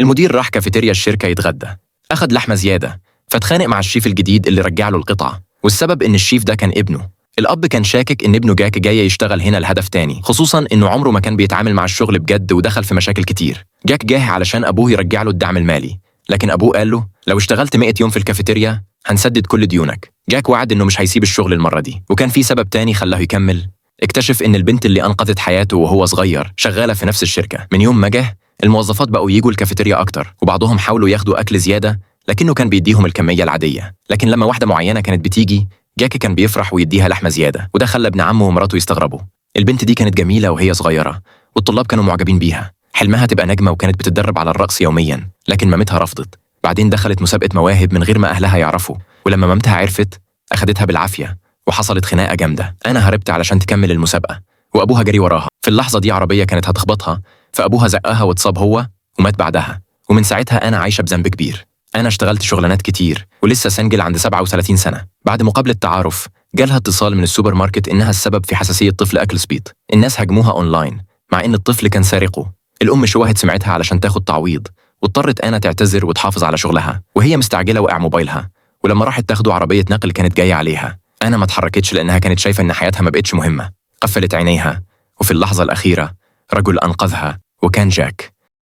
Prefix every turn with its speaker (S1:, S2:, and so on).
S1: المدير راح كافيتيريا الشركة يتغدى، أخد لحمة زيادة، فاتخانق مع الشيف الجديد اللي رجع له القطعة، والسبب إن الشيف ده كان ابنه. الأب كان شاكك إن ابنه جاك جاي يشتغل هنا لهدف تاني، خصوصاً إنه عمره ما كان بيتعامل مع الشغل بجد ودخل في مشاكل كتير. جاك جاه علشان أبوه يرجع له الدعم المالي، لكن أبوه قال له لو اشتغلت 100 يوم في الكافيتيريا هنسدد كل ديونك. جاك وعد إنه مش هيسيب الشغل المرة دي، وكان في سبب تاني خلاه يكمل. اكتشف إن البنت اللي أنقذت حياته وهو صغير شغالة في نفس الشركة. من يوم ما جه الموظفات بقوا يجوا الكافيتيريا أكتر، وبعضهم حاولوا ياخدوا أكل زيادة لكنه كان بيديهم الكمية العادية. لكن لما واحدة معينة كانت بتيجي جاك كان بيفرح ويديها لحمة زيادة، وده خلى ابن عمه ومراته يستغربوا. البنت دي كانت جميلة وهي صغيرة، والطلاب كانوا معجبين بيها. حلمها تبقى نجمة وكانت بتتدرب على الرقص يوميا، لكن مامتها رفضت. بعدين دخلت مسابقة مواهب من غير ما أهلها يعرفوا، ولما مامتها عرفت أخدتها بالعافية وحصلت خناقة جامدة. أنا هربت علشان تكمل المسابقة، وأبوها جري وراها. في اللحظة دي عربية كانت هتخبطها، فأبوها زقها واتصاب هو ومات بعدها. ومن ساعتها أنا عايشة بذنب كبير. أنا اشتغلت شغلانات كتير ولسه سنجل عند 37 سنة. بعد مقابلة تعارف جالها اتصال من السوبر ماركت إنها السبب في حساسية طفل أكل سبيط. الناس هجموها أونلاين مع إن الطفل كان سارقه. الأم شوهت سمعتها علشان تاخد تعويض، واضطرت أنا تعتذر وتحافظ على شغلها، وهي مستعجلة وقع موبايلها. ولما راحت تاخده عربية نقل كانت جاية عليها. أنا ما اتحركتش لأنها كانت شايفة إن حياتها ما بقتش مهمة. قفلت عينيها، وفي اللحظة الأخيرة رجل أنقذها، وكان جاك.